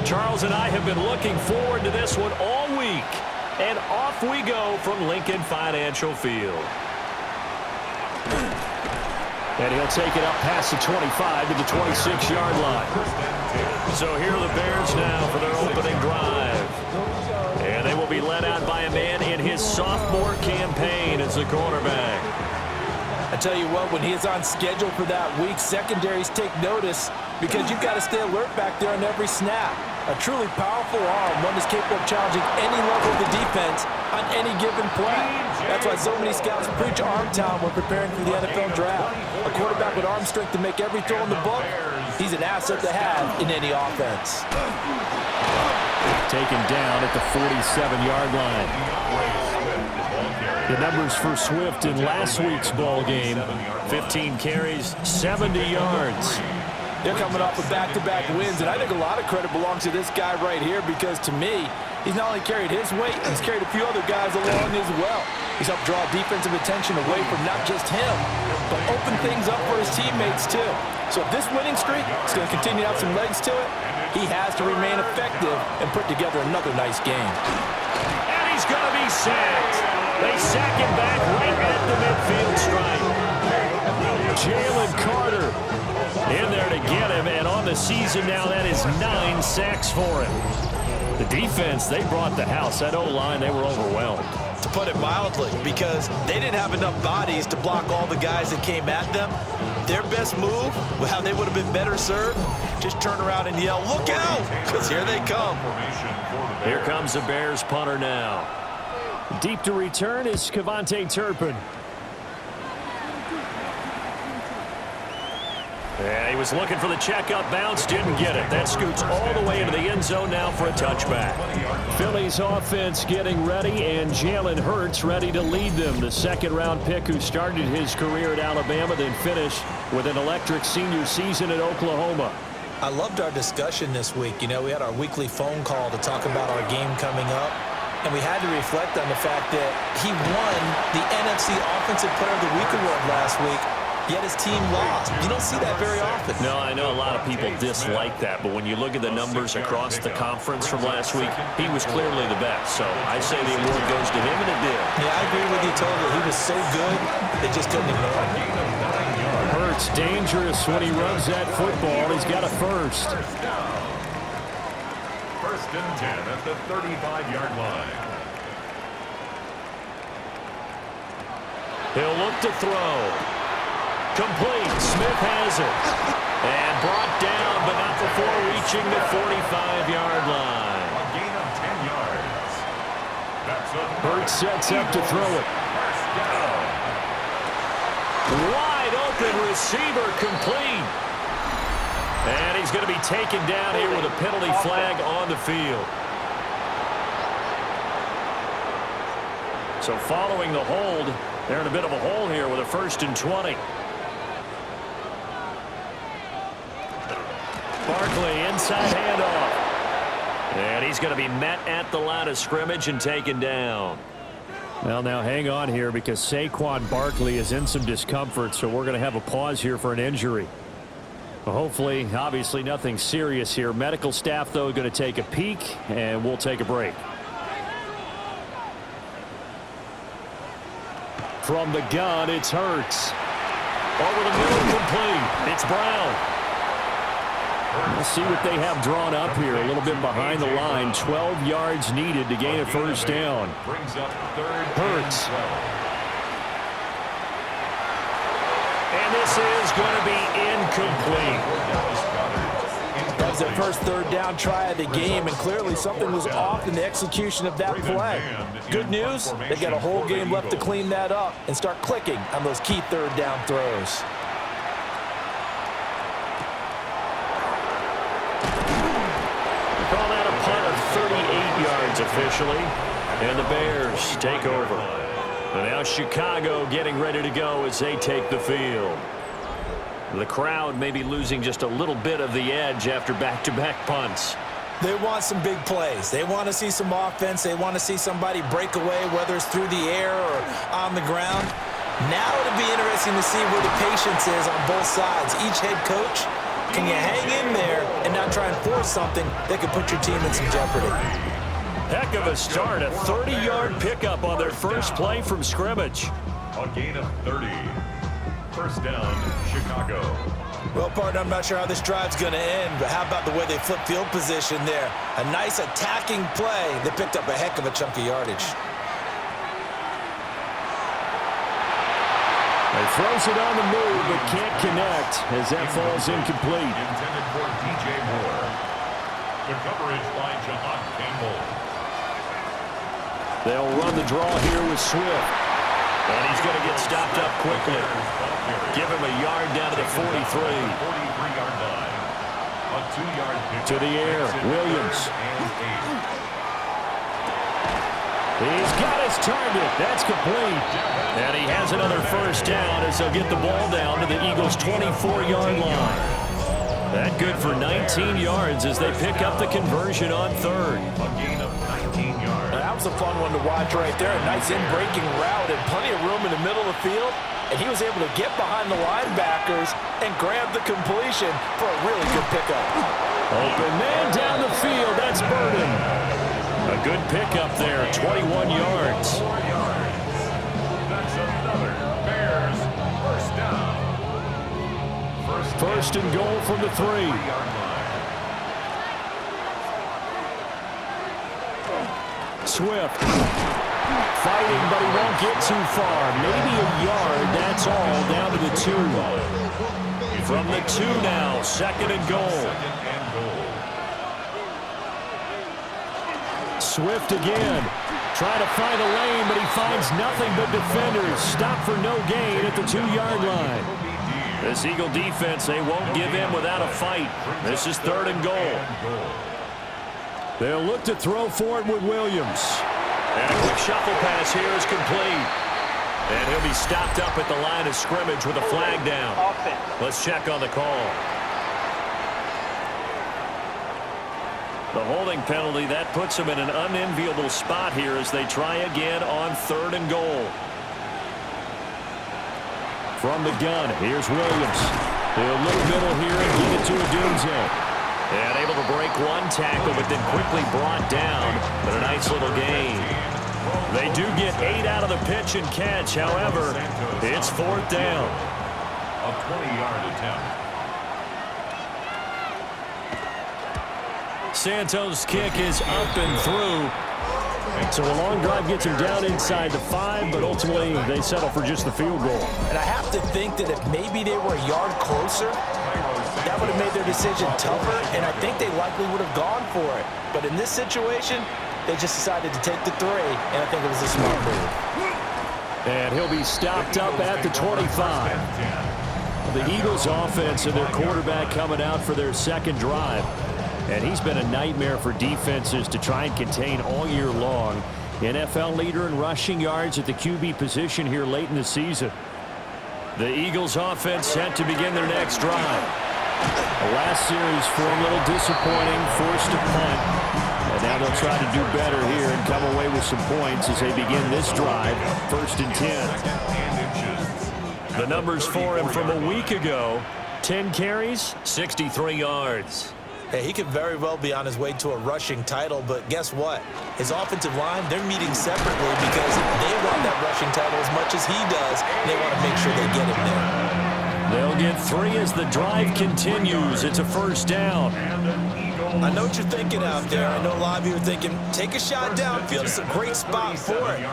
Charles and I have been looking forward to this one all week. And off we go from Lincoln Financial Field. And he'll take it up past the 25 to the 26-yard line. So here are the Bears now for their opening drive. And they will be led out by a man in his sophomore campaign as the quarterback. I tell you what, when he is on schedule for that week, secondaries take notice because you've got to stay alert back there on every snap. A truly powerful arm, one that's capable of challenging any level of the defense on any given play. That's why so many scouts preach arm talent when preparing for the NFL draft. A quarterback with arm strength to make every throw in the book, he's an asset to have in any offense. Taken down at the 47-yard line. The numbers for Swift in last week's ball game: 15 carries, 70 yards. They're coming off of back-to-back wins, and I think a lot of credit belongs to this guy right here because, to me, he's not only carried his weight, he's carried a few other guys along as well. He's helped draw defensive attention away from not just him, but open things up for his teammates, too. So if this winning streak is going to continue to have some legs to it, he has to remain effective and put together another nice game. And he's going to be sacked. They sack him back right at the midfield stripe. Jalen Carter in there to get him, and on the season now, that is 9 sacks for him. The defense, they brought the house. That O-line, they were overwhelmed. To put it mildly, because they didn't have enough bodies to block all the guys that came at them. Their best move, how they would have been better served, just turn around and yell, "Look out!" because here they come. Here comes the Bears punter now. Deep to return is Kevontae Turpin. And he was looking for the checkup bounce, didn't get it. That scoots all the way into the end zone now for a touchback. Philly's offense getting ready, and Jalen Hurts ready to lead them. The second-round pick who started his career at Alabama, then finished with an electric senior season at Oklahoma. I loved our discussion this week. You know, we had our weekly phone call to talk about our game coming up, and we had to reflect on the fact that he won the NFC Offensive Player of the Week award last week, yet his team lost. You don't see that very often. No, I know a lot of people dislike that, but when you look at the numbers across the conference from last week, he was clearly the best. So I say the award goes to him, and it did. Yeah, I agree with you totally. He was so good, they just couldn't ignore him. Hurts dangerous when he runs that football. He's got a first. First and 10 at the 35-yard line. He'll look to throw. Complete. Smith has it. And brought down, but not before reaching the 45-yard line. A gain of 10 yards. That's a Hurts sets up to throw it. first down. Wide open receiver, complete. And he's going to be taken down here with a penalty flag on the field. So following the hold, they're in a bit of a hole here with a 1st and 20. Barkley, inside handoff. And he's going to be met at the line of scrimmage and taken down. Well, now hang on here because Saquon Barkley is in some discomfort, so we're going to have a pause here for an injury. Well, hopefully, obviously nothing serious here. Medical staff, though, going to take a peek, and we'll take a break. From the gun, it's Hurts. Over the middle, complete. It's Brown. We'll see what they have drawn up here. A little bit behind the line. 12 yards needed to gain a first down. Brings up third. Hurts. And this is going to be incomplete. That was their first third down try of the game, and clearly something was off in the execution of that play. Good news, they got a whole game left to clean that up and start clicking on those key third down throws. Call that a punt of 38 yards officially, and the Bears take over. And now Chicago getting ready to go as they take the field. The crowd may be losing just a little bit of the edge after back-to-back punts. They want some big plays. They want to see some offense. They want to see somebody break away, whether it's through the air or on the ground. Now it'll be interesting to see where the patience is on both sides. Each head coach, can you hang in there and not not try and force something that could put your team in some jeopardy. Heck of a start. A 30-yard pickup on their first play from scrimmage. A gain of 30. First down, Chicago. Well, partner, I'm not sure how this drive's going to end, but how about the way they flip field position there? A nice attacking play that picked up a heck of a chunk of yardage. He throws it on the move, but can't connect as that falls incomplete. Intended for DJ Moore. The coverage by Jahan Campbell. They'll run the draw here with Swift. And he's going to get stopped up quickly. Give him a yard down to the 43. 43-yard line. A 2-yard pick. To the air, Williams. He's got his target. That's complete. And he has another first down as they'll get the ball down to the Eagles' 24-yard line. That good for 19 yards as they pick up the conversion on third. A gain of 19 yards. That was a fun one to watch right there. A nice in-breaking route and plenty of room in the middle of the field. And he was able to get behind the linebackers and grab the completion for a really good pickup. Open man down the field. That's Burden. A good pickup there, 21 yards. 4 yards. That's another Bears first down. First and goal from the 3. 3-yard line. Swift fighting, but he won't get too far. Maybe a yard, that's all, down to the 2. From the 2 now, second and goal. Second and goal. Swift again. Trying to find a lane, but he finds nothing but defenders. Stop for no gain at the 2-yard line. This Eagle defense, they won't give in without a fight. This is third and goal. They'll look to throw for it with Williams. And a quick shuffle pass here is complete. And he'll be stopped up at the line of scrimmage with a flag down. Let's check on the call. The holding penalty, that puts him in an unenviable spot here as they try again on third and goal. From the gun, here's Williams. He'll little middle here and get it to Odunze. And able to break one tackle, but then quickly brought down. But a nice little gain. They do get 8 out of the pitch and catch. However, it's fourth down. A 20-yard attempt. Santos' kick is up and through. So a long drive gets him down inside the 5, but ultimately they settle for just the field goal. And I have to think that if maybe they were a yard closer, that would have made their decision tougher, and I think they likely would have gone for it. But in this situation, they just decided to take the 3, and I think it was a smart move. And he'll be stopped up at the 25. The Eagles offense and their quarterback coming out for their second drive. And he's been a nightmare for defenses to try and contain all year long. NFL leader in rushing yards at the QB position here late in the season. The Eagles offense set to begin their next drive. The last series for a little disappointing, forced to punt. And now they'll try to do better here and come away with some points as they begin this drive, first and 10. The numbers for him from a week ago, 10 carries, 63 yards. Hey, he could very well be on his way to a rushing title, but guess what? His offensive line, they're meeting separately because they want that rushing title as much as he does, and they want to make sure they get him there. They'll get 3 as the drive continues. It's a first down. I know what you're thinking out there. I know a lot of you are thinking, take a shot downfield. It's a great spot for it.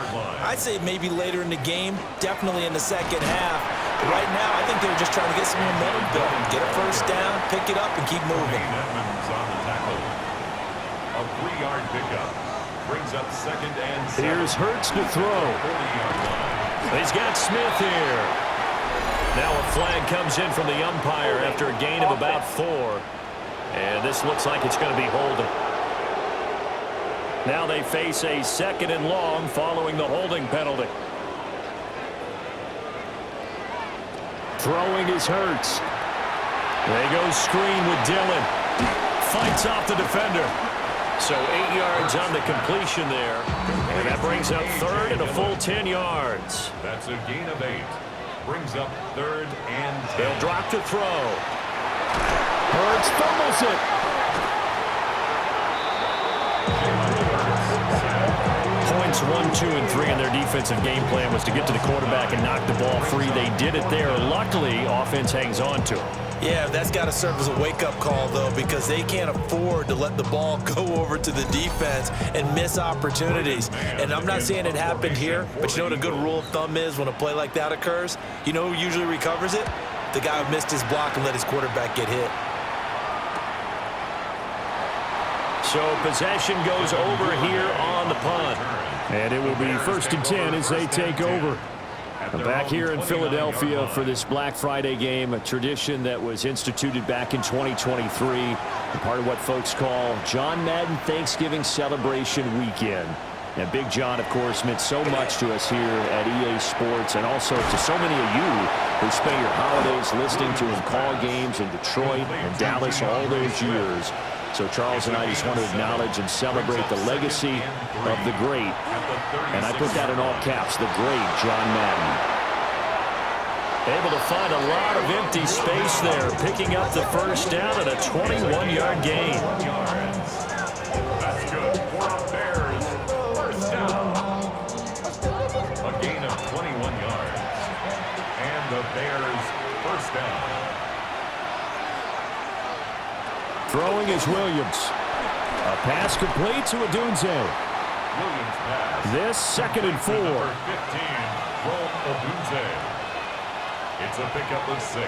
I'd say maybe later in the game, definitely in the second half. But right now, I think they were just trying to get some momentum building. Get a first down, pick it up, and keep moving. A 3-yard pickup brings up second and 7. Here's Hurts to throw. He's got Smith here. Now a flag comes in from the umpire after a gain of about 4. And this looks like it's going to be holding. Now they face a second and long following the holding penalty. Throwing is Hurts. They go screen with Dillon. Fights off the defender. So 8 yards on the completion there. And that brings up third and a full 10 yards. That's a gain of 8. Brings up third and 10. They'll drop to throw. Hurts fumbles it. Weeks 1, 2, and 3 in their defensive game plan was to get to the quarterback and knock the ball free. They did it there. Luckily, offense hangs on to it. Yeah, that's got to serve as a wake-up call, though, because they can't afford to let the ball go over to the defense and miss opportunities. And I'm not saying it happened here, but you know what a good rule of thumb is when a play like that occurs? You know who usually recovers it? The guy who missed his block and let his quarterback get hit. So possession goes over here on the punt. And it will be 1st and 10 as they take over. Back here in Philadelphia for this Black Friday game, a tradition that was instituted back in 2023, part of what folks call John Madden Thanksgiving Celebration Weekend. And Big John, of course, meant so much to us here at EA Sports, and also to so many of you who spent your holidays listening to him call games in Detroit and Dallas all those years. So Charles and I just want to acknowledge and celebrate the legacy of the great, and I put that in all caps, the great John Madden. Able to find a lot of empty space there, picking up the first down at a 21-yard gain. That's good for a Bears first down. A gain of 21 yards. And the Bears first down. Throwing is Williams. A pass complete to Odunze. Williams pass. This 2nd and 4. Number 15, Rome Odunze. It's a pickup of 6.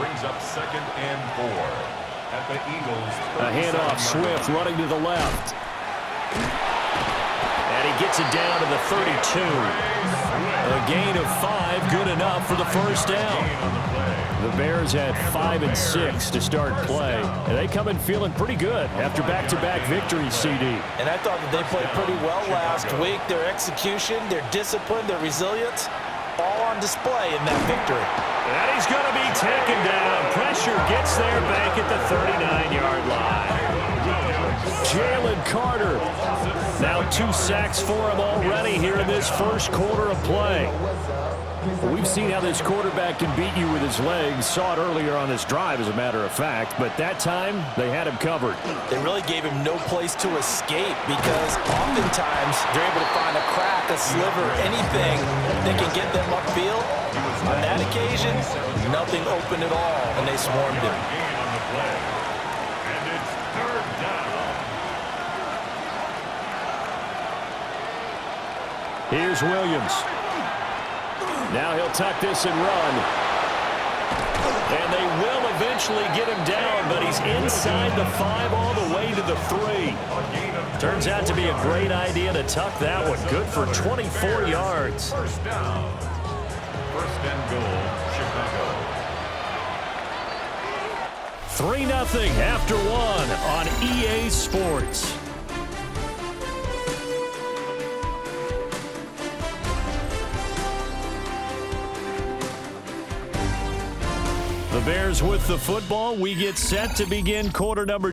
Brings up 2nd and 4 at the Eagles. A handoff, Swift running to the left. And he gets it down to the 32. A gain of 5, good enough for the first down. The Bears had 5 and 6 to start play, and they come in feeling pretty good after back-to-back victories, CD. And I thought that they played pretty well last week. Their execution, their discipline, their resilience, all on display in that victory. And he's going to be taken down. Pressure gets there back at the 39-yard line. Jalen Carter. Now 2 sacks for him already here in this first quarter of play. We've seen how this quarterback can beat you with his legs. Saw it earlier on this drive, as a matter of fact. But that time, they had him covered. They really gave him no place to escape because oftentimes they're able to find a crack, a sliver, anything that can get them upfield. On that occasion, nothing open at all, and they swarmed him. Gain on the play. And it's 3rd down. Here's Williams. Now he'll tuck this and run. And they will eventually get him down, but he's inside the 5 all the way to the 3. Turns out to be a great idea to tuck that one. Good for 24 yards. First down. 1st and goal, Chicago. 3-0 after 1 on EA Sports. The Bears with the football. We get set to begin quarter number